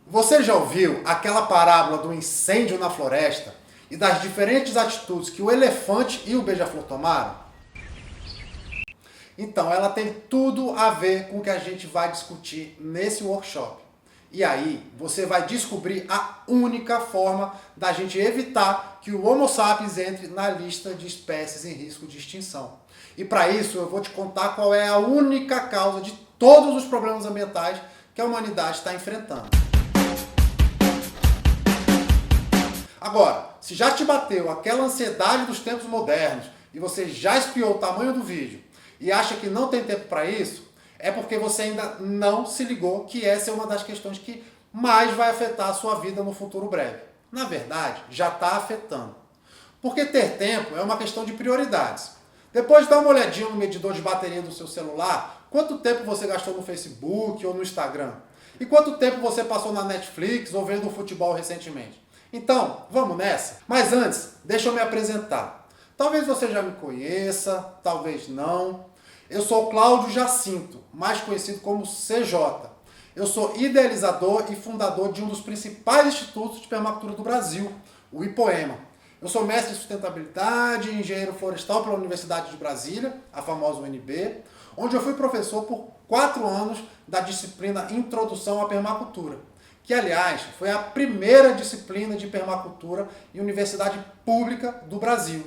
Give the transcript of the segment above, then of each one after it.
Você já ouviu aquela parábola do incêndio na floresta e das diferentes atitudes que o elefante e o beija-flor tomaram? Então, ela tem tudo a ver com o que a gente vai discutir nesse workshop. E aí, você vai descobrir a única forma da gente evitar que o Homo sapiens entre na lista de espécies em risco de extinção. E para isso, eu vou te contar qual é a única causa de todos os problemas ambientais que a humanidade está enfrentando. Agora, se já te bateu aquela ansiedade dos tempos modernos e você já espiou o tamanho do vídeo e acha que não tem tempo para isso, é porque você ainda não se ligou que essa é uma das questões que mais vai afetar a sua vida no futuro breve. Na verdade, já está afetando. Porque ter tempo é uma questão de prioridades. Depois de dar uma olhadinha no medidor de bateria do seu celular, quanto tempo você gastou no Facebook ou no Instagram? E quanto tempo você passou na Netflix ou vendo futebol recentemente? Então, vamos nessa? Mas antes, deixa eu me apresentar. Talvez você já me conheça, talvez não. Eu sou Cláudio Jacinto, mais conhecido como CJ. Eu sou idealizador e fundador de um dos principais institutos de permacultura do Brasil, o IPOEMA. Eu sou mestre em sustentabilidade e engenheiro florestal pela Universidade de Brasília, a famosa UNB, onde eu fui professor por 4 anos da disciplina Introdução à Permacultura, que, aliás, foi a primeira disciplina de permacultura em universidade pública do Brasil,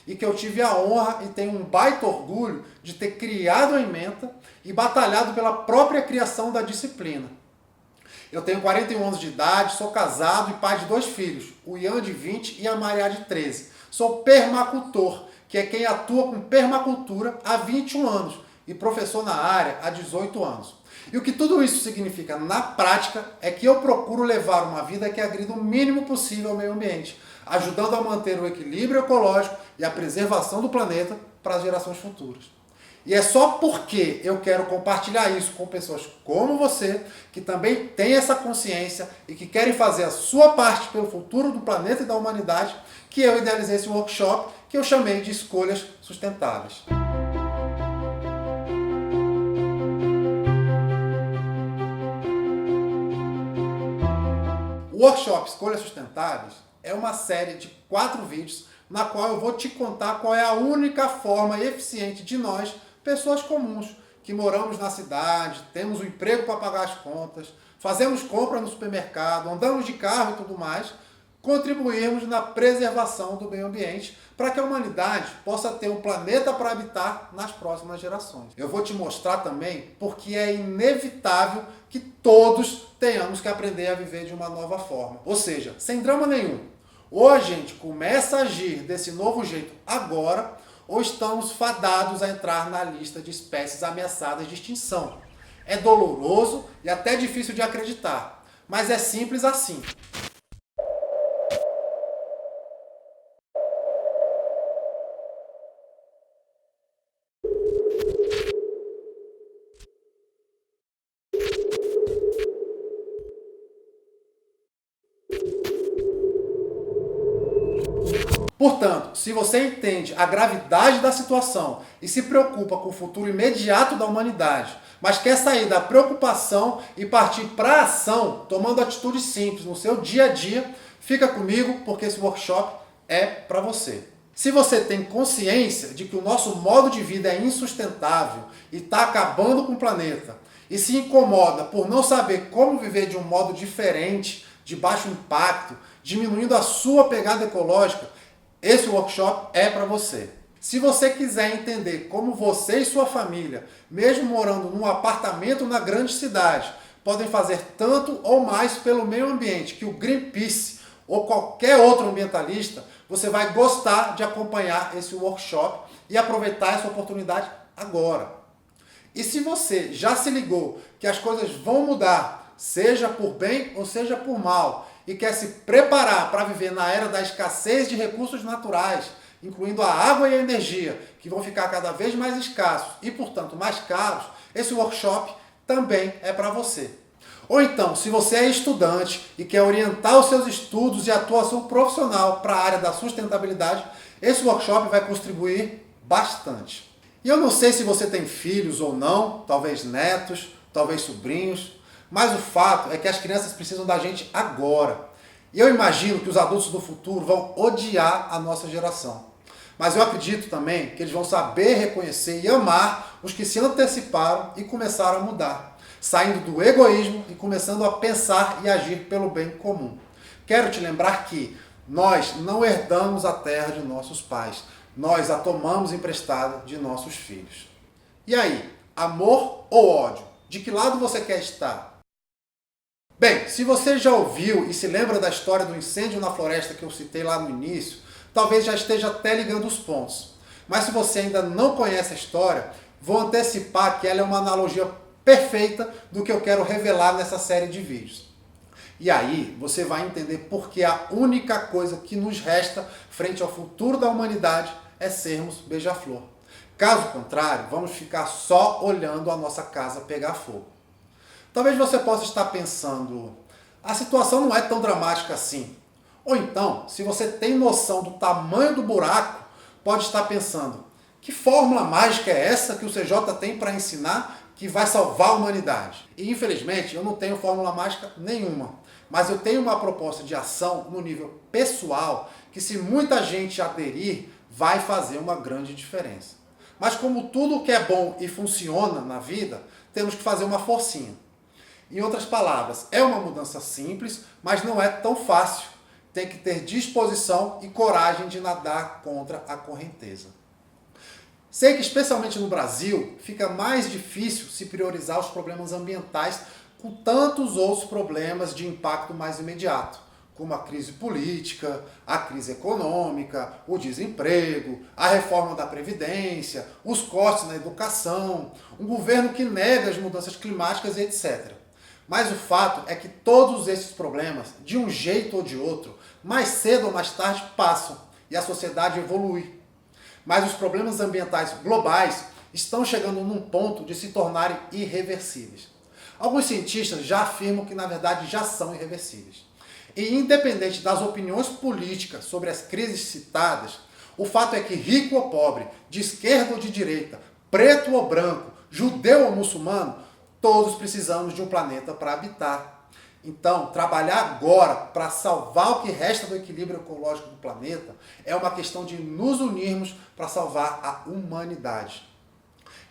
e que eu tive a honra e tenho um baita orgulho de ter criado a ementa e batalhado pela própria criação da disciplina. Eu tenho 41 anos de idade, sou casado e pai de 2 filhos, o Ian de 20 e a Maria de 13. Sou permacultor, que é quem atua com permacultura há 21 anos e professor na área há 18 anos. E o que tudo isso significa na prática é que eu procuro levar uma vida que agrida o mínimo possível ao meio ambiente, ajudando a manter o equilíbrio ecológico e a preservação do planeta para as gerações futuras. E é só porque eu quero compartilhar isso com pessoas como você, que também tem essa consciência e que querem fazer a sua parte pelo futuro do planeta e da humanidade, que eu idealizei esse workshop que eu chamei de Escolhas Sustentáveis. O workshop Escolhas Sustentáveis é uma série de 4 vídeos na qual eu vou te contar qual é a única forma eficiente de nós, pessoas comuns, que moramos na cidade, temos um emprego para pagar as contas, fazemos compra no supermercado, andamos de carro e tudo mais, contribuirmos na preservação do meio ambiente para que a humanidade possa ter um planeta para habitar nas próximas gerações. Eu vou te mostrar também porque é inevitável que todos tenhamos que aprender a viver de uma nova forma. Ou seja, sem drama nenhum. Ou a gente começa a agir desse novo jeito agora, ou estamos fadados a entrar na lista de espécies ameaçadas de extinção. É doloroso e até difícil de acreditar, mas é simples assim. Portanto, se você entende a gravidade da situação e se preocupa com o futuro imediato da humanidade, mas quer sair da preocupação e partir para a ação, tomando atitudes simples no seu dia a dia, fica comigo porque esse workshop é para você. Se você tem consciência de que o nosso modo de vida é insustentável e está acabando com o planeta, e se incomoda por não saber como viver de um modo diferente, de baixo impacto, diminuindo a sua pegada ecológica, esse workshop é para você. Se você quiser entender como você e sua família, mesmo morando num apartamento na grande cidade, podem fazer tanto ou mais pelo meio ambiente que o Greenpeace ou qualquer outro ambientalista, você vai gostar de acompanhar esse workshop e aproveitar essa oportunidade agora. E se você já se ligou que as coisas vão mudar, seja por bem ou seja por mal, e quer se preparar para viver na era da escassez de recursos naturais, incluindo a água e a energia, que vão ficar cada vez mais escassos e, portanto, mais caros, esse workshop também é para você. Ou então, se você é estudante e quer orientar os seus estudos e atuação profissional para a área da sustentabilidade, esse workshop vai contribuir bastante. E eu não sei se você tem filhos ou não, talvez netos, talvez sobrinhos, Mas o fato é que as crianças precisam da gente agora. E eu imagino que os adultos do futuro vão odiar a nossa geração. Mas eu acredito também que eles vão saber reconhecer e amar os que se anteciparam e começaram a mudar, saindo do egoísmo e começando a pensar e agir pelo bem comum. Quero te lembrar que nós não herdamos a terra de nossos pais, nós a tomamos emprestada de nossos filhos. E aí, amor ou ódio? De que lado você quer estar? Bem, se você já ouviu e se lembra da história do incêndio na floresta que eu citei lá no início, talvez já esteja até ligando os pontos. Mas se você ainda não conhece a história, vou antecipar que ela é uma analogia perfeita do que eu quero revelar nessa série de vídeos. E aí você vai entender por que a única coisa que nos resta frente ao futuro da humanidade é sermos beija-flor. Caso contrário, vamos ficar só olhando a nossa casa pegar fogo. Talvez você possa estar pensando, a situação não é tão dramática assim. Ou então, se você tem noção do tamanho do buraco, pode estar pensando, que fórmula mágica é essa que o CJ tem para ensinar que vai salvar a humanidade? E infelizmente eu não tenho fórmula mágica nenhuma, mas eu tenho uma proposta de ação no nível pessoal que, se muita gente aderir, vai fazer uma grande diferença. Mas como tudo que é bom e funciona na vida, temos que fazer uma forcinha. Em outras palavras, é uma mudança simples, mas não é tão fácil. Tem que ter disposição e coragem de nadar contra a correnteza. Sei que, especialmente no Brasil, fica mais difícil se priorizar os problemas ambientais com tantos outros problemas de impacto mais imediato, como a crise política, a crise econômica, o desemprego, a reforma da Previdência, os cortes na educação, um governo que nega as mudanças climáticas e etc. Mas o fato é que todos esses problemas, de um jeito ou de outro, mais cedo ou mais tarde passam e a sociedade evolui. Mas os problemas ambientais globais estão chegando num ponto de se tornarem irreversíveis. Alguns cientistas já afirmam que, na verdade, já são irreversíveis. E independente das opiniões políticas sobre as crises citadas, o fato é que rico ou pobre, de esquerda ou de direita, preto ou branco, judeu ou muçulmano, todos precisamos de um planeta para habitar. Então, trabalhar agora para salvar o que resta do equilíbrio ecológico do planeta é uma questão de nos unirmos para salvar a humanidade.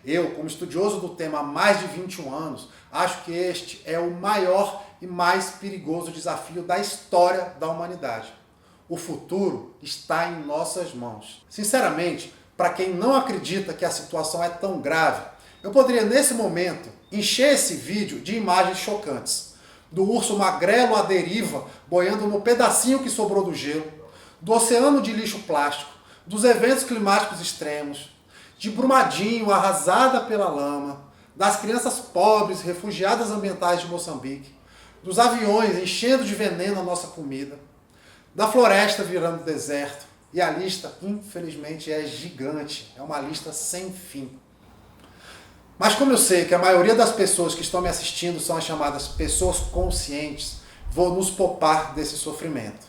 Eu, como estudioso do tema há mais de 21 anos, acho que este é o maior e mais perigoso desafio da história da humanidade. O futuro está em nossas mãos. Sinceramente, para quem não acredita que a situação é tão grave, eu poderia, nesse momento, encher esse vídeo de imagens chocantes. Do urso magrelo à deriva, boiando no pedacinho que sobrou do gelo, do oceano de lixo plástico, dos eventos climáticos extremos, de Brumadinho arrasada pela lama, das crianças pobres refugiadas ambientais de Moçambique, dos aviões enchendo de veneno a nossa comida, da floresta virando deserto. E a lista, infelizmente, é gigante, é uma lista sem fim. Mas como eu sei que a maioria das pessoas que estão me assistindo são as chamadas pessoas conscientes, vou nos poupar desse sofrimento.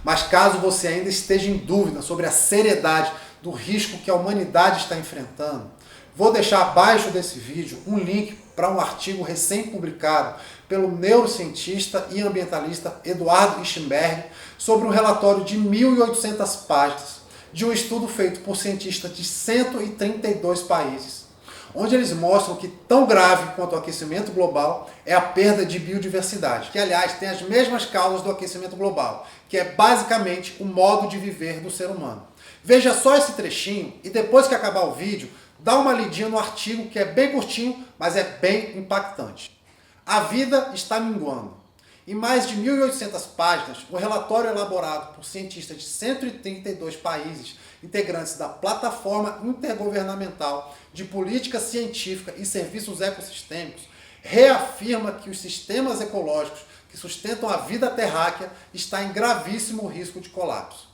Mas caso você ainda esteja em dúvida sobre a seriedade do risco que a humanidade está enfrentando, vou deixar abaixo desse vídeo um link para um artigo recém-publicado pelo neurocientista e ambientalista Eduardo Ischenberg sobre um relatório de 1.800 páginas de um estudo feito por cientistas de 132 países, onde eles mostram que tão grave quanto o aquecimento global é a perda de biodiversidade, que aliás tem as mesmas causas do aquecimento global, que é basicamente o modo de viver do ser humano. Veja só esse trechinho e depois que acabar o vídeo, dá uma lidinha no artigo que é bem curtinho, mas é bem impactante. A vida está minguando. Em mais de 1.800 páginas, o relatório elaborado por cientistas de 132 países, integrantes da Plataforma Intergovernamental de Política Científica e Serviços Ecossistêmicos, reafirma que os sistemas ecológicos que sustentam a vida terráquea estão em gravíssimo risco de colapso.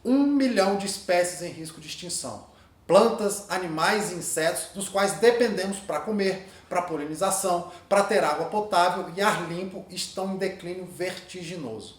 1 milhão de espécies em risco de extinção. Plantas, animais e insetos dos quais dependemos para comer, para polinização, para ter água potável e ar limpo estão em declínio vertiginoso.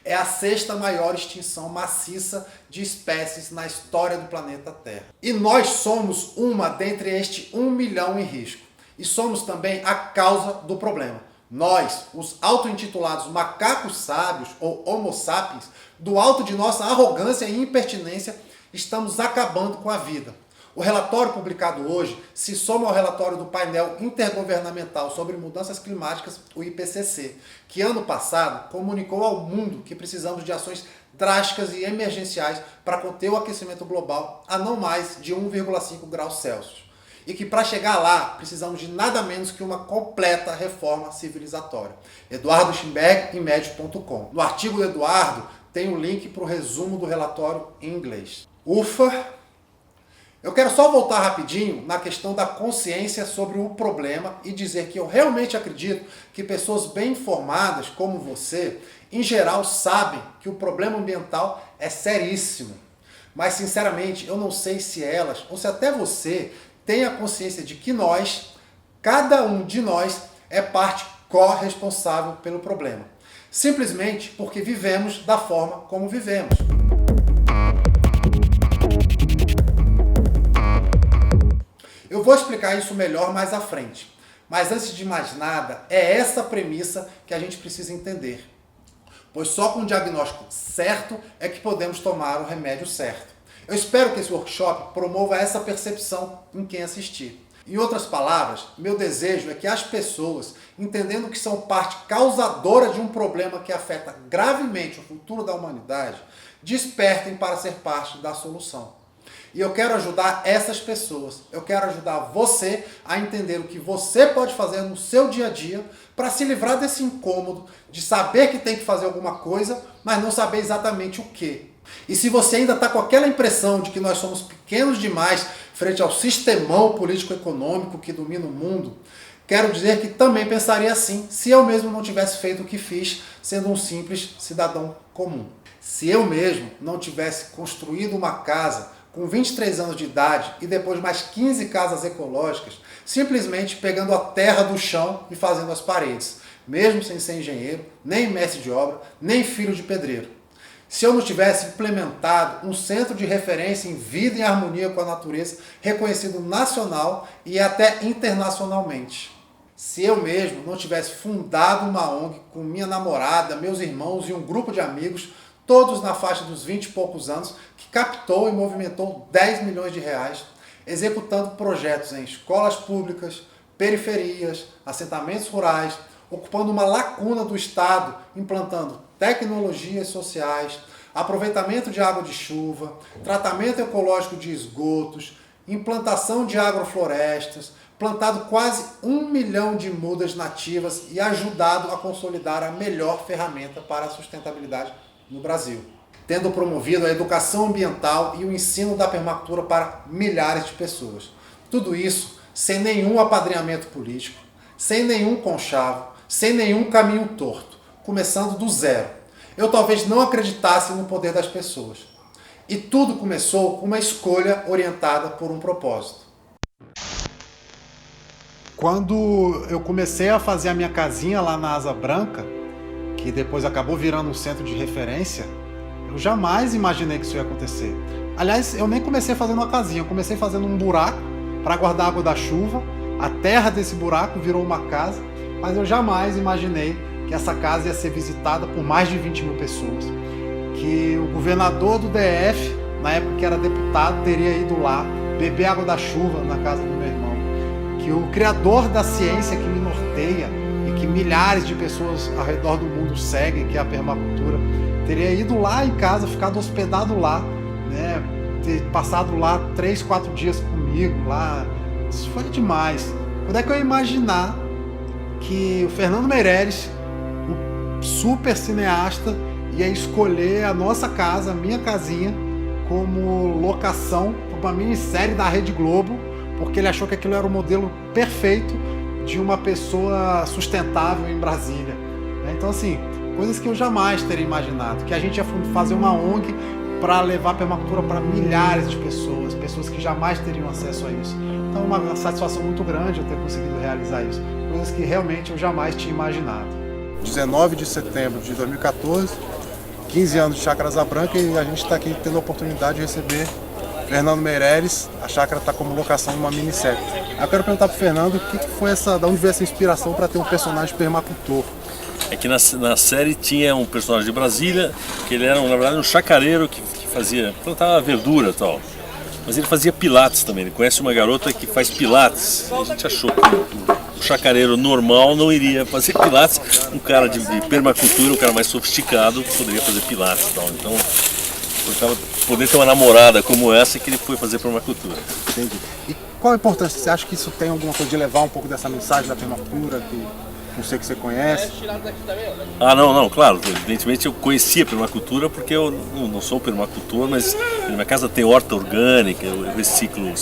É a 6ª maior extinção maciça de espécies na história do planeta Terra. E nós somos uma dentre este 1 milhão em risco. e somos também a causa do problema. Nós, os auto-intitulados macacos sábios ou homo sapiens, do alto de nossa arrogância e impertinência, estamos acabando com a vida. O relatório publicado hoje se soma ao relatório do painel intergovernamental sobre mudanças climáticas, o IPCC, que ano passado comunicou ao mundo que precisamos de ações drásticas e emergenciais para conter o aquecimento global a não mais de 1,5 graus Celsius. E que para chegar lá precisamos de nada menos que uma completa reforma civilizatória. Eduardo Schimberg, Inmed.com. No artigo do Eduardo tem o link para o resumo do relatório em inglês. Ufa! Eu quero só voltar rapidinho na questão da consciência sobre o problema e dizer que eu realmente acredito que pessoas bem informadas como você, em geral, sabem que o problema ambiental é seríssimo. Mas, sinceramente, eu não sei se elas, ou se até você, tem a consciência de que nós, cada um de nós, é parte corresponsável pelo problema. Simplesmente porque vivemos da forma como vivemos. Eu vou explicar isso melhor mais à frente. Mas antes de mais nada, é essa premissa que a gente precisa entender. Pois só com o diagnóstico certo é que podemos tomar o remédio certo. Eu espero que esse workshop promova essa percepção em quem assistir. Em outras palavras, meu desejo é que as pessoas, entendendo que são parte causadora de um problema que afeta gravemente o futuro da humanidade, despertem para ser parte da solução. E eu quero ajudar essas pessoas, eu quero ajudar você a entender o que você pode fazer no seu dia a dia para se livrar desse incômodo de saber que tem que fazer alguma coisa, mas não saber exatamente o que. E se você ainda está com aquela impressão de que nós somos pequenos demais frente ao sistemão político-econômico que domina o mundo, quero dizer que também pensaria assim se eu mesmo não tivesse feito o que fiz, sendo um simples cidadão comum. Se eu mesmo não tivesse construído uma casa com 23 anos de idade e depois mais 15 casas ecológicas, simplesmente pegando a terra do chão e fazendo as paredes, mesmo sem ser engenheiro, nem mestre de obra, nem filho de pedreiro. Se eu não tivesse implementado um centro de referência em vida e harmonia com a natureza, reconhecido nacional e até internacionalmente. Se eu mesmo não tivesse fundado uma ONG com minha namorada, meus irmãos e um grupo de amigos, todos na faixa dos 20 e poucos anos, que captou e movimentou 10 milhões de reais, executando projetos em escolas públicas, periferias, assentamentos rurais, ocupando uma lacuna do Estado, implantando tecnologias sociais, aproveitamento de água de chuva, tratamento ecológico de esgotos, implantação de agroflorestas, plantado quase 1 milhão de mudas nativas e ajudado a consolidar a melhor ferramenta para a sustentabilidade no Brasil, tendo promovido a educação ambiental e o ensino da permacultura para milhares de pessoas. Tudo isso sem nenhum apadrinhamento político, sem nenhum conchavo, sem nenhum caminho torto, começando do zero. Eu talvez não acreditasse no poder das pessoas. E tudo começou com uma escolha orientada por um propósito. Quando eu comecei a fazer a minha casinha lá na Asa Branca, que depois acabou virando um centro de referência, eu jamais imaginei que isso ia acontecer. Aliás, eu nem comecei fazendo uma casinha, eu comecei fazendo um buraco para guardar água da chuva, a terra desse buraco virou uma casa, mas eu jamais imaginei que essa casa ia ser visitada por mais de 20 mil pessoas, que o governador do DF, na época que era deputado, teria ido lá beber água da chuva na casa do meu irmão, que o criador da ciência que me norteia e que milhares de pessoas ao redor do mundo seguem, que é a permacultura, teria ido lá em casa, ficado hospedado lá, né, ter passado lá 3, 4 dias comigo lá. Isso foi demais. Quando é que eu ia imaginar que o Fernando Meirelles, um super cineasta, ia escolher a nossa casa, a minha casinha, como locação para uma minissérie da Rede Globo, porque ele achou que aquilo era o modelo perfeito de uma pessoa sustentável em Brasília. Então, assim, coisas que eu jamais teria imaginado, que a gente ia fazer uma ONG para levar a permacultura para milhares de pessoas, pessoas que jamais teriam acesso a isso. Então, uma satisfação muito grande eu ter conseguido realizar isso, coisas que realmente eu jamais tinha imaginado. 19 de setembro de 2014, 15 anos de Chácara Asa Branca, e a gente está aqui tendo a oportunidade de receber Fernando Meireles, a chácara está como locação numa minissérie. Aí eu quero perguntar pro Fernando o que foi da onde veio essa inspiração para ter um personagem permacultor. É que na série tinha um personagem de Brasília, que ele era, na verdade, um chacareiro que plantava verdura e tal. Mas ele fazia pilates também, ele conhece uma garota que faz pilates. E a gente achou que o chacareiro normal não iria fazer pilates, um cara de permacultura, um cara mais sofisticado, poderia fazer pilates e tal. Então, poder ter uma namorada como essa que ele foi fazer permacultura. Entendi. E qual a importância? Você acha que isso tem alguma coisa de levar um pouco dessa mensagem da permacultura, que não sei que você conhece? Ah, não, claro. Evidentemente eu conhecia permacultura porque eu não sou permacultor, mas na minha casa tem horta orgânica, eu reciclo,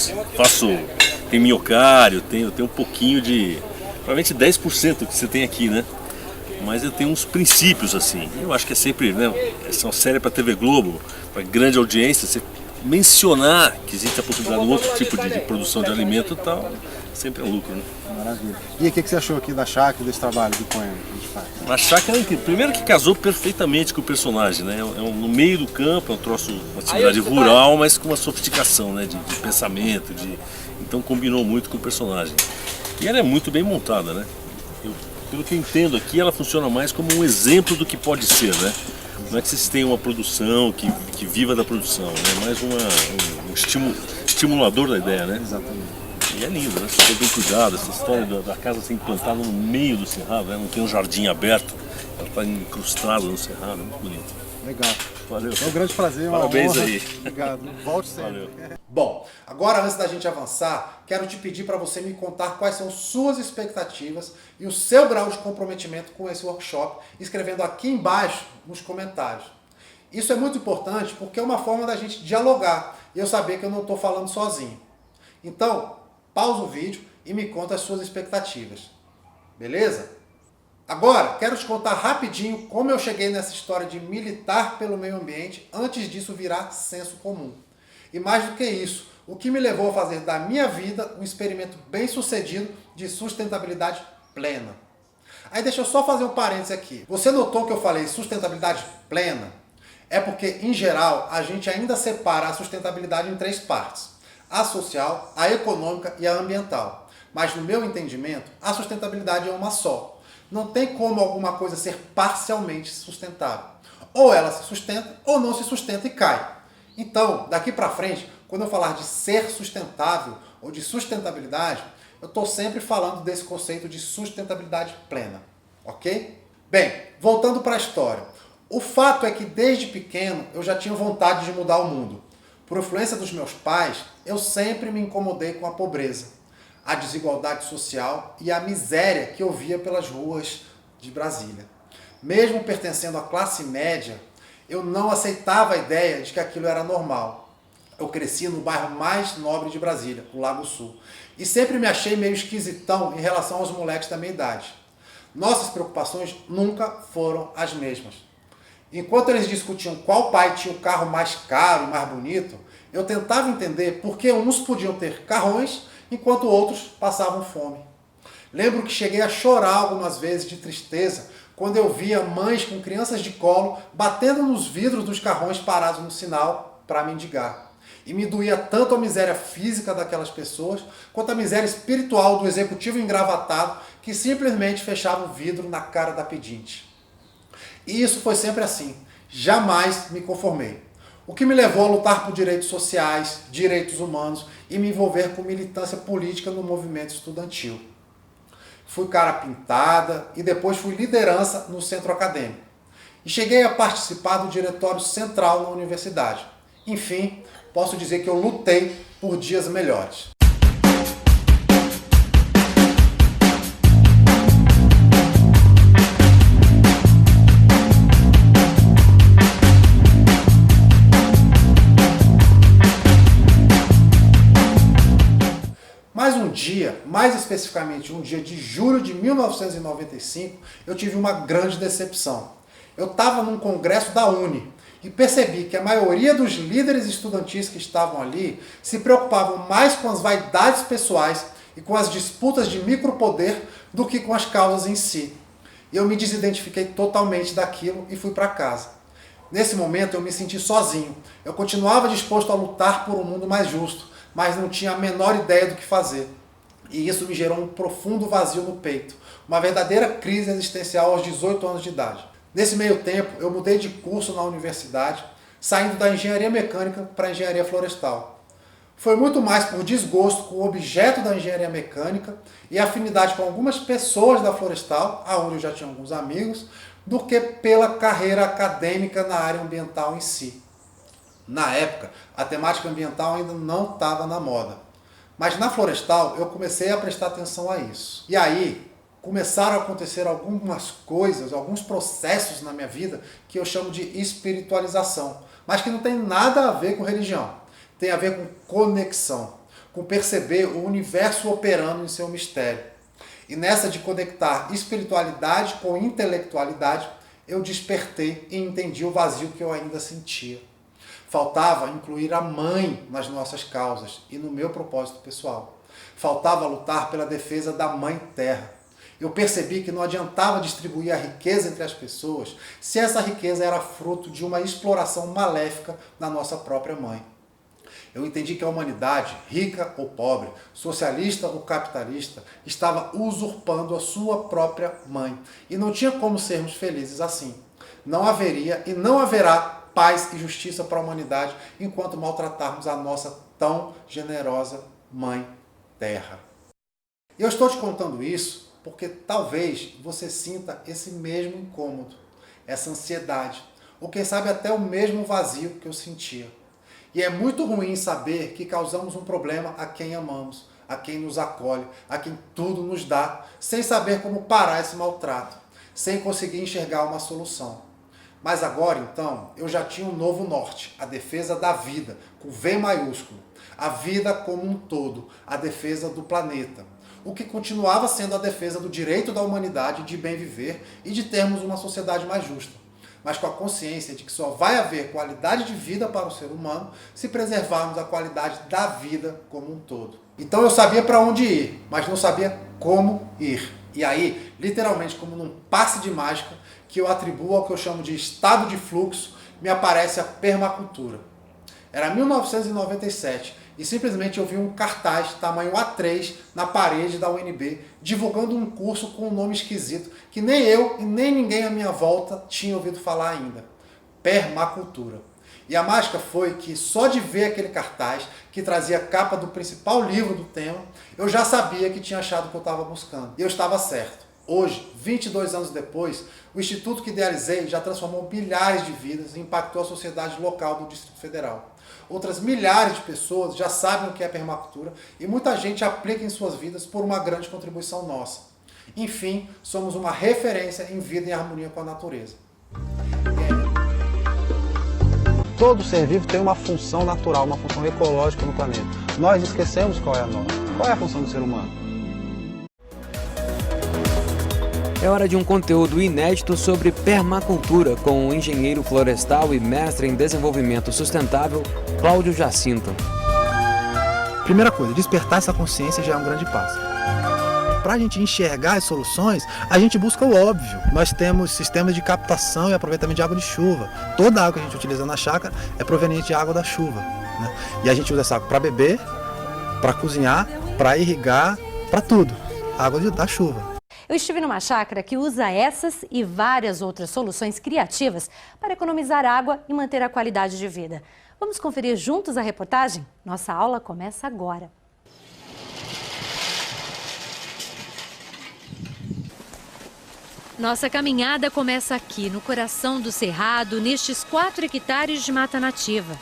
tem minhocário, tem um pouquinho de, provavelmente 10% que você tem aqui, né? Mas eu tenho uns princípios assim. Eu acho que é sempre, né? Essa é uma série para TV Globo, para grande audiência, você mencionar que existe a possibilidade de um outro tipo de produção de alimento e tal, sempre é um lucro, né? Maravilha. E o que você achou aqui da chácara, desse trabalho de poema que a gente faz? A chácara, primeiro que casou perfeitamente com o personagem, né? No meio do campo, é um troço, uma atividade rural, mas com uma sofisticação, né? De pensamento, então combinou muito com o personagem. E ela é muito bem montada, né? Pelo que eu entendo aqui, ela funciona mais como um exemplo do que pode ser, né? Não é que vocês tenham uma produção que viva da produção, né? Mais um estimulador da ideia, né? Exatamente. E é lindo, né? Super bem cuidado, essa história da casa ser implantada no meio do cerrado, né? Não tem um jardim aberto, ela está incrustada no cerrado, é muito bonito. Legal. Valeu. É um grande prazer, uma Parabéns honra. aí. Obrigado. Volte sempre. Valeu. Bom, agora antes da gente avançar, quero te pedir para você me contar quais são suas expectativas e o seu grau de comprometimento com esse workshop, escrevendo aqui embaixo nos comentários. Isso é muito importante porque é uma forma da gente dialogar e eu saber que eu não estou falando sozinho. Então, pausa o vídeo e me conta as suas expectativas. Beleza? Agora, quero te contar rapidinho como eu cheguei nessa história de militar pelo meio ambiente antes disso virar senso comum. E mais do que isso, o que me levou a fazer da minha vida um experimento bem sucedido de sustentabilidade plena. Aí deixa eu só fazer um parênteses aqui. Você notou que eu falei sustentabilidade plena? É porque, em geral, a gente ainda separa a sustentabilidade em 3 partes. A social, a econômica e a ambiental. Mas no meu entendimento, a sustentabilidade é uma só. Não tem como alguma coisa ser parcialmente sustentável. Ou ela se sustenta ou não se sustenta e cai. Então, daqui para frente, quando eu falar de ser sustentável ou de sustentabilidade, eu estou sempre falando desse conceito de sustentabilidade plena. Ok? Bem, voltando para a história. O fato é que desde pequeno eu já tinha vontade de mudar o mundo. Por influência dos meus pais, eu sempre me incomodei com a pobreza, a desigualdade social e a miséria que eu via pelas ruas de Brasília. Mesmo pertencendo à classe média, eu não aceitava a ideia de que aquilo era normal. Eu cresci no bairro mais nobre de Brasília, o Lago Sul, e sempre me achei meio esquisitão em relação aos moleques da minha idade. Nossas preocupações nunca foram as mesmas. Enquanto eles discutiam qual pai tinha o carro mais caro e mais bonito, eu tentava entender por que uns podiam ter carrões enquanto outros passavam fome. Lembro que cheguei a chorar algumas vezes de tristeza quando eu via mães com crianças de colo batendo nos vidros dos carrões parados no sinal para mendigar. E me doía tanto a miséria física daquelas pessoas, quanto a miséria espiritual do executivo engravatado que simplesmente fechava o vidro na cara da pedinte. E isso foi sempre assim. Jamais me conformei. O que me levou a lutar por direitos sociais, direitos humanos e me envolver com militância política no movimento estudantil. Fui cara pintada e depois fui liderança no centro acadêmico. E cheguei a participar do diretório central na universidade. Enfim, posso dizer que eu lutei por dias melhores. Mas um dia, mais especificamente um dia de julho de 1995, eu tive uma grande decepção. Eu estava num congresso da Uni e percebi que a maioria dos líderes estudantis que estavam ali se preocupavam mais com as vaidades pessoais e com as disputas de micropoder do que com as causas em si. E eu me desidentifiquei totalmente daquilo e fui para casa. Nesse momento eu me senti sozinho. Eu continuava disposto a lutar por um mundo mais justo, mas não tinha a menor ideia do que fazer. E isso me gerou um profundo vazio no peito, uma verdadeira crise existencial aos 18 anos de idade. Nesse meio tempo, eu mudei de curso na universidade, saindo da engenharia mecânica para a engenharia florestal. Foi muito mais por desgosto com o objeto da engenharia mecânica e afinidade com algumas pessoas da florestal, aonde eu já tinha alguns amigos, do que pela carreira acadêmica na área ambiental em si. Na época, a temática ambiental ainda não estava na moda. Mas na florestal eu comecei a prestar atenção a isso. E aí começaram a acontecer algumas coisas, alguns processos na minha vida que eu chamo de espiritualização, mas que não tem nada a ver com religião. Tem a ver com conexão, com perceber o universo operando em seu mistério. E nessa de conectar espiritualidade com intelectualidade, eu despertei e entendi o vazio que eu ainda sentia. Faltava incluir a mãe nas nossas causas e no meu propósito pessoal. Faltava lutar pela defesa da Mãe Terra. Eu percebi que não adiantava distribuir a riqueza entre as pessoas se essa riqueza era fruto de uma exploração maléfica da nossa própria mãe. Eu entendi que a humanidade, rica ou pobre, socialista ou capitalista, estava usurpando a sua própria mãe. E não tinha como sermos felizes assim. Não haveria e não haverá paz e justiça para a humanidade enquanto maltratarmos a nossa tão generosa Mãe Terra. E eu estou te contando isso porque talvez você sinta esse mesmo incômodo, essa ansiedade, ou quem sabe até o mesmo vazio que eu sentia. E é muito ruim saber que causamos um problema a quem amamos, a quem nos acolhe, a quem tudo nos dá, sem saber como parar esse maltrato, sem conseguir enxergar uma solução. Mas agora, então, eu já tinha um novo norte, a defesa da vida, com V maiúsculo. A vida como um todo, a defesa do planeta. O que continuava sendo a defesa do direito da humanidade de bem viver e de termos uma sociedade mais justa. Mas com a consciência de que só vai haver qualidade de vida para o ser humano se preservarmos a qualidade da vida como um todo. Então eu sabia para onde ir, mas não sabia como ir. E aí, literalmente como num passe de mágica, que eu atribuo ao que eu chamo de estado de fluxo, me aparece a permacultura. Era 1997 e simplesmente eu vi um cartaz tamanho A3 na parede da UNB divulgando um curso com um nome esquisito que nem eu e nem ninguém à minha volta tinha ouvido falar ainda. Permacultura. E a mágica foi que só de ver aquele cartaz, que trazia a capa do principal livro do tema, eu já sabia que tinha achado o que eu estava buscando. E eu estava certo. Hoje, 22 anos depois, o instituto que idealizei já transformou milhares de vidas e impactou a sociedade local do Distrito Federal. Outras milhares de pessoas já sabem o que é permacultura e muita gente aplica em suas vidas por uma grande contribuição nossa. Enfim, somos uma referência em vida em harmonia com a natureza. Todo ser vivo tem uma função natural, uma função ecológica no planeta. Nós esquecemos qual é a nossa. Qual é a função do ser humano? É hora de um conteúdo inédito sobre permacultura com o engenheiro florestal e mestre em desenvolvimento sustentável, Cláudio Jacinto. Primeira coisa, despertar essa consciência já é um grande passo. Para a gente enxergar as soluções, a gente busca o óbvio. Nós temos sistemas de captação e aproveitamento de água de chuva. Toda a água que a gente utiliza na chácara é proveniente de água da chuva, né? E a gente usa essa água para beber, para cozinhar, para irrigar, para tudo. Água da chuva. Eu estive numa chácara que usa essas e várias outras soluções criativas para economizar água e manter a qualidade de vida. Vamos conferir juntos a reportagem? Nossa aula começa agora. Nossa caminhada começa aqui, no coração do Cerrado, nestes 4 hectares de mata nativa.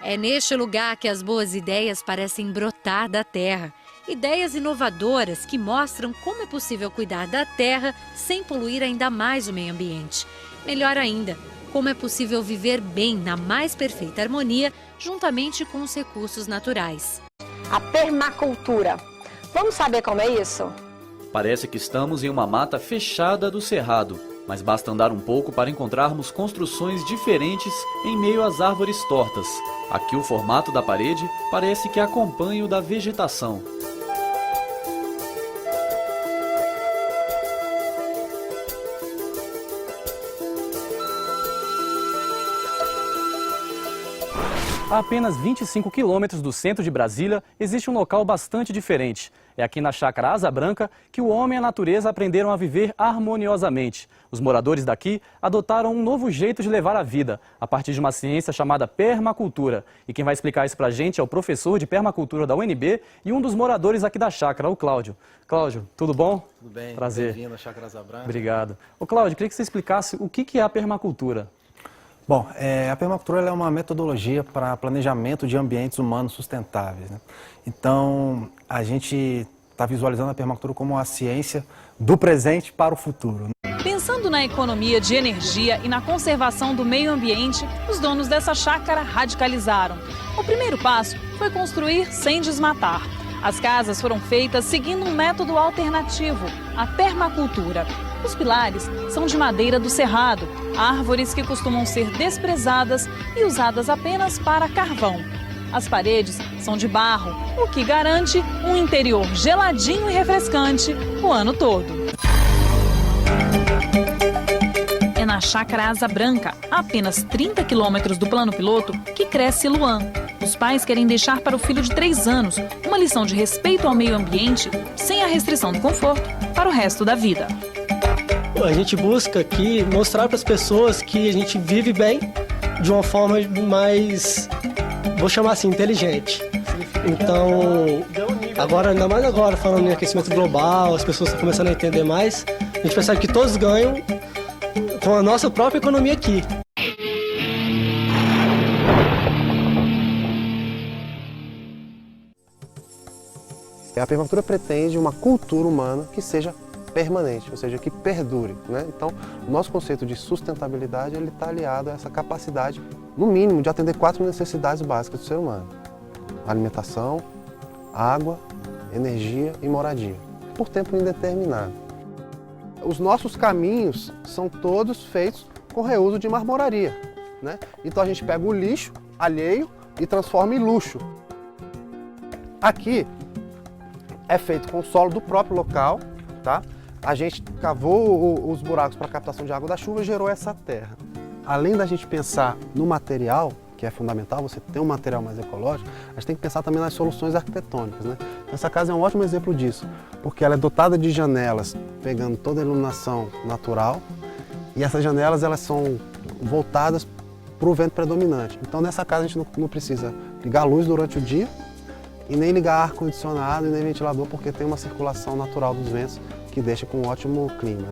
É neste lugar que as boas ideias parecem brotar da terra. Ideias inovadoras que mostram como é possível cuidar da terra sem poluir ainda mais o meio ambiente. Melhor ainda, como é possível viver bem na mais perfeita harmonia juntamente com os recursos naturais. A permacultura. Vamos saber como é isso? Parece que estamos em uma mata fechada do Cerrado, mas basta andar um pouco para encontrarmos construções diferentes em meio às árvores tortas. Aqui o formato da parede parece que acompanha o da vegetação. A apenas 25 quilômetros do centro de Brasília, existe um local bastante diferente. É aqui na chácara Asa Branca que o homem e a natureza aprenderam a viver harmoniosamente. Os moradores daqui adotaram um novo jeito de levar a vida, a partir de uma ciência chamada permacultura. E quem vai explicar isso pra gente é o professor de permacultura da UNB e um dos moradores aqui da chácara, o Cláudio. Cláudio, tudo bom? Tudo bem, prazer. Bem-vindo à chácara Asa Branca. Obrigado. Ô Cláudio, queria que você explicasse o que é a permacultura. Bom, a permacultura é uma metodologia para planejamento de ambientes humanos sustentáveis, né? Então, a gente está visualizando a permacultura como a ciência do presente para o futuro. Pensando na economia de energia e na conservação do meio ambiente, os donos dessa chácara radicalizaram. O primeiro passo foi construir sem desmatar. As casas foram feitas seguindo um método alternativo, a permacultura. Os pilares são de madeira do cerrado, árvores que costumam ser desprezadas e usadas apenas para carvão. As paredes são de barro, o que garante um interior geladinho e refrescante o ano todo. É na chácara Asa Branca, a apenas 30 quilômetros do plano piloto, que cresce Luan. Os pais querem deixar para o filho de 3 anos uma lição de respeito ao meio ambiente, sem a restrição do conforto, para o resto da vida. A gente busca aqui mostrar para as pessoas que a gente vive bem de uma forma mais, vou chamar assim, inteligente. Então, agora, ainda mais agora, falando em aquecimento global, as pessoas estão começando a entender mais, a gente percebe que todos ganham com a nossa própria economia aqui. A permacultura pretende uma cultura humana que seja permanente, ou seja, que perdure, né? Então, o nosso conceito de sustentabilidade ele está aliado a essa capacidade, no mínimo, de atender 4 necessidades básicas do ser humano: alimentação, água, energia e moradia, por tempo indeterminado. Os nossos caminhos são todos feitos com reuso de marmoraria, né? Então a gente pega o lixo alheio e transforma em luxo. Aqui é feito com o solo do próprio local, tá? A gente cavou os buracos para captação de água da chuva e gerou essa terra. Além da gente pensar no material, que é fundamental, você ter um material mais ecológico, a gente tem que pensar também nas soluções arquitetônicas, né? Essa casa é um ótimo exemplo disso, porque ela é dotada de janelas, pegando toda a iluminação natural, e essas janelas elas são voltadas para o vento predominante. Então nessa casa a gente não precisa ligar a luz durante o dia, e nem ligar ar-condicionado e nem ventilador, porque tem uma circulação natural dos ventos que deixa com um ótimo clima.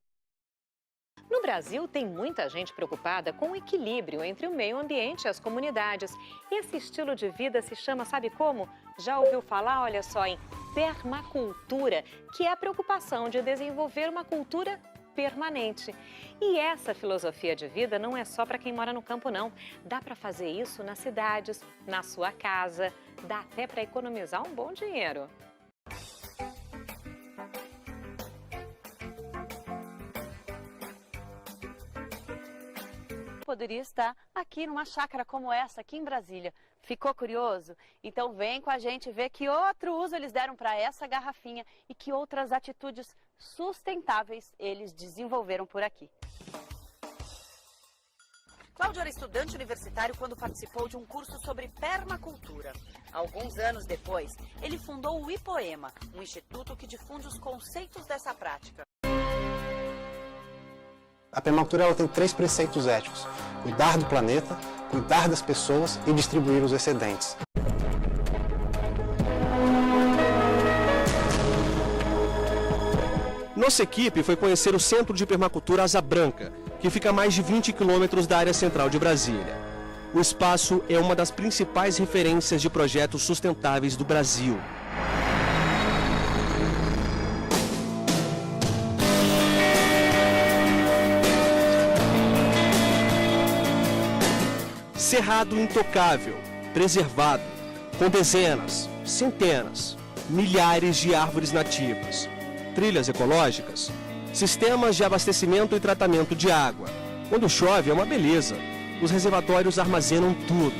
No Brasil, tem muita gente preocupada com o equilíbrio entre o meio ambiente e as comunidades. Esse estilo de vida se chama, sabe como? Já ouviu falar, olha só, em permacultura, que é a preocupação de desenvolver uma cultura permanente. E essa filosofia de vida não é só para quem mora no campo, não. Dá para fazer isso nas cidades, na sua casa, dá até para economizar um bom dinheiro. Poderia estar aqui numa chácara como essa, aqui em Brasília. Ficou curioso? Então vem com a gente ver que outro uso eles deram para essa garrafinha e que outras atitudes sustentáveis eles desenvolveram por aqui. Cláudio era estudante universitário quando participou de um curso sobre permacultura. Alguns anos depois, ele fundou o IPOEMA, um instituto que difunde os conceitos dessa prática. A permacultura ela tem 3 preceitos éticos: cuidar do planeta, cuidar das pessoas e distribuir os excedentes. Nossa equipe foi conhecer o Centro de Permacultura Asa Branca, que fica a mais de 20 quilômetros da área central de Brasília. O espaço é uma das principais referências de projetos sustentáveis do Brasil. Cerrado intocável, preservado, com dezenas, centenas, milhares de árvores nativas, trilhas ecológicas, sistemas de abastecimento e tratamento de água. Quando chove é uma beleza, os reservatórios armazenam tudo,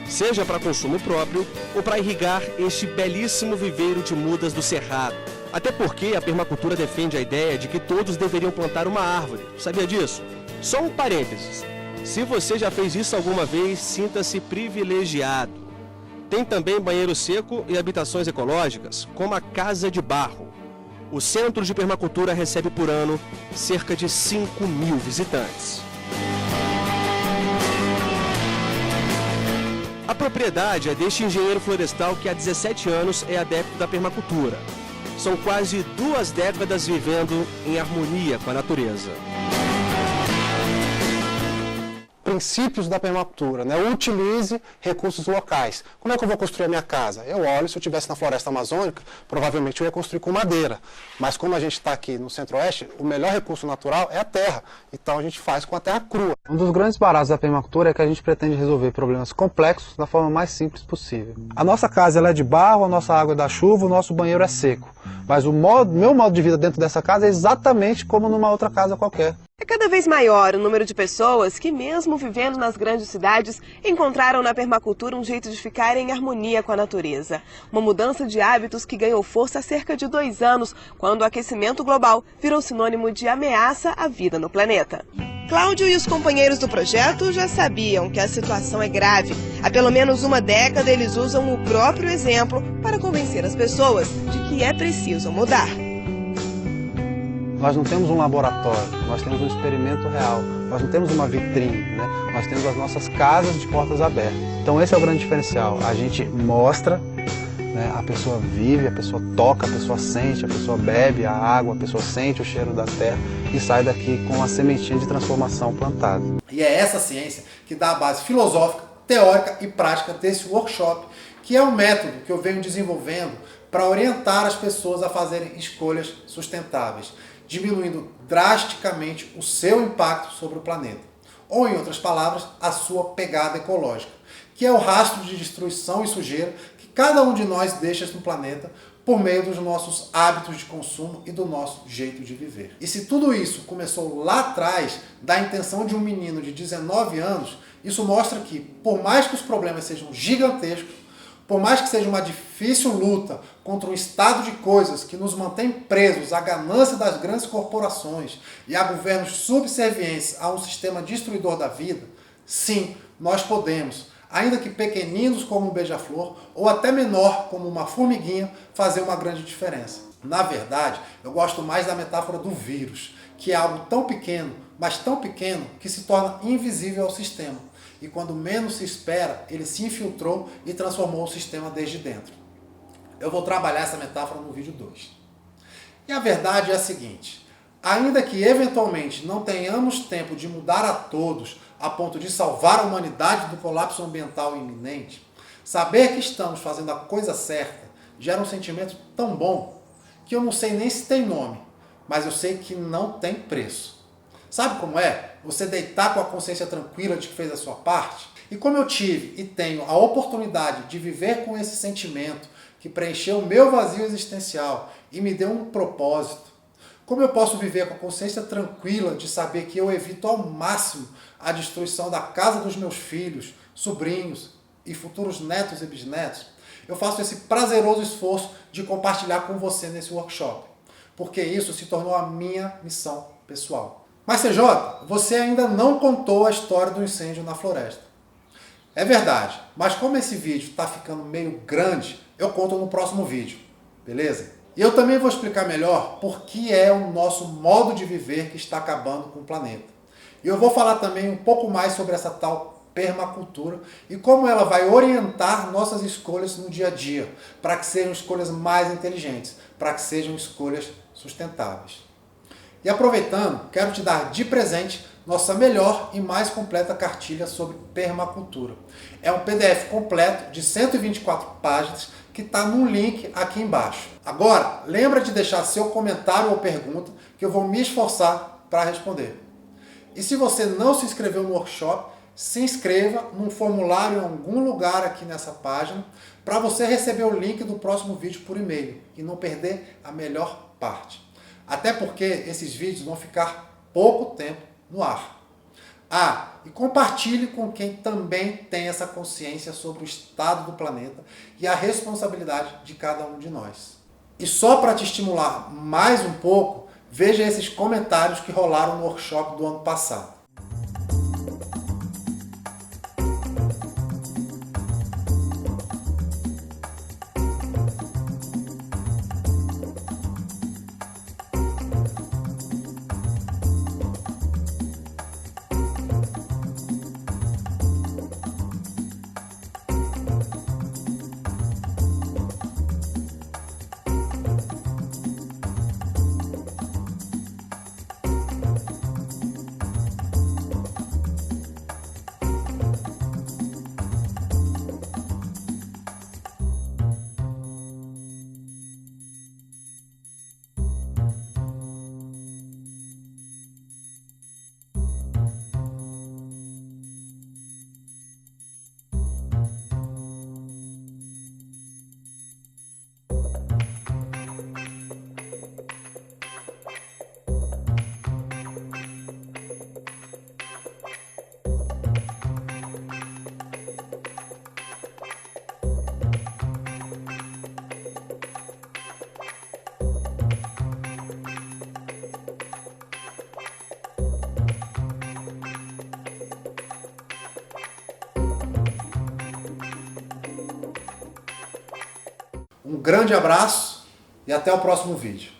seja para consumo próprio ou para irrigar este belíssimo viveiro de mudas do Cerrado. Até porque a permacultura defende a ideia de que todos deveriam plantar uma árvore, sabia disso? Só um parênteses. Se você já fez isso alguma vez, sinta-se privilegiado. Tem também banheiro seco e habitações ecológicas, como a Casa de Barro. O Centro de Permacultura recebe por ano cerca de 5.000 visitantes. A propriedade é deste engenheiro florestal que há 17 anos é adepto da permacultura. São quase 2 décadas vivendo em harmonia com a natureza. Princípios da permacultura, né? Utilize recursos locais. Como é que eu vou construir a minha casa? Eu olho, se eu estivesse na floresta amazônica, provavelmente eu ia construir com madeira. Mas como a gente está aqui no centro-oeste, o melhor recurso natural é a terra. Então a gente faz com a terra crua. Um dos grandes baratos da permacultura é que a gente pretende resolver problemas complexos da forma mais simples possível. A nossa casa ela é de barro, a nossa água é da chuva, o nosso banheiro é seco. Mas meu modo de vida dentro dessa casa é exatamente como numa outra casa qualquer. É cada vez maior o número de pessoas que, mesmo vivendo nas grandes cidades, encontraram na permacultura um jeito de ficar em harmonia com a natureza. Uma mudança de hábitos que ganhou força há cerca de 2 anos, quando o aquecimento global virou sinônimo de ameaça à vida no planeta. Cláudio e os companheiros do projeto já sabiam que a situação é grave. Há pelo menos uma década eles usam o próprio exemplo para convencer as pessoas de que é preciso mudar. Nós não temos um laboratório, nós temos um experimento real, nós não temos uma vitrine, né? Nós temos as nossas casas de portas abertas. Então esse é o grande diferencial, a gente mostra, né? A pessoa vive, a pessoa toca, a pessoa sente, a pessoa bebe a água, a pessoa sente o cheiro da terra e sai daqui com uma sementinha de transformação plantada. E é essa ciência que dá a base filosófica, teórica e prática desse workshop, que é um método que eu venho desenvolvendo para orientar as pessoas a fazerem escolhas sustentáveis, diminuindo drasticamente o seu impacto sobre o planeta. Ou, em outras palavras, a sua pegada ecológica, que é o rastro de destruição e sujeira que cada um de nós deixa no planeta por meio dos nossos hábitos de consumo e do nosso jeito de viver. E se tudo isso começou lá atrás, da intenção de um menino de 19 anos, isso mostra que, por mais que os problemas sejam gigantescos, por mais que seja uma difícil luta contra um estado de coisas que nos mantém presos à ganância das grandes corporações e a governos subservientes a um sistema destruidor da vida, sim, nós podemos, ainda que pequeninos como um beija-flor ou até menor como uma formiguinha, fazer uma grande diferença. Na verdade, eu gosto mais da metáfora do vírus, que é algo tão pequeno, mas tão pequeno que se torna invisível ao sistema. E quando menos se espera, ele se infiltrou e transformou o sistema desde dentro. Eu vou trabalhar essa metáfora no vídeo 2. E a verdade é a seguinte: ainda que eventualmente não tenhamos tempo de mudar a todos a ponto de salvar a humanidade do colapso ambiental iminente, saber que estamos fazendo a coisa certa gera um sentimento tão bom que eu não sei nem se tem nome, mas eu sei que não tem preço. Sabe como é? Você deitar com a consciência tranquila de que fez a sua parte? E como eu tive e tenho a oportunidade de viver com esse sentimento que preencheu o meu vazio existencial e me deu um propósito, como eu posso viver com a consciência tranquila de saber que eu evito ao máximo a destruição da casa dos meus filhos, sobrinhos e futuros netos e bisnetos? Eu faço esse prazeroso esforço de compartilhar com você nesse workshop, porque isso se tornou a minha missão pessoal. Mas CJ, você ainda não contou a história do incêndio na floresta. É verdade, mas como esse vídeo está ficando meio grande, eu conto no próximo vídeo, beleza? E eu também vou explicar melhor por que é o nosso modo de viver que está acabando com o planeta. E eu vou falar também um pouco mais sobre essa tal permacultura e como ela vai orientar nossas escolhas no dia a dia, para que sejam escolhas mais inteligentes, para que sejam escolhas sustentáveis. E aproveitando, quero te dar de presente nossa melhor e mais completa cartilha sobre permacultura. É um PDF completo de 124 páginas que está num link aqui embaixo. Agora, lembra de deixar seu comentário ou pergunta que eu vou me esforçar para responder. E se você não se inscreveu no workshop, se inscreva num formulário em algum lugar aqui nessa página para você receber o link do próximo vídeo por e-mail e não perder a melhor parte. Até porque esses vídeos vão ficar pouco tempo no ar. Ah, e compartilhe com quem também tem essa consciência sobre o estado do planeta e a responsabilidade de cada um de nós. E só para te estimular mais um pouco, veja esses comentários que rolaram no workshop do ano passado. Um grande abraço e até o próximo vídeo.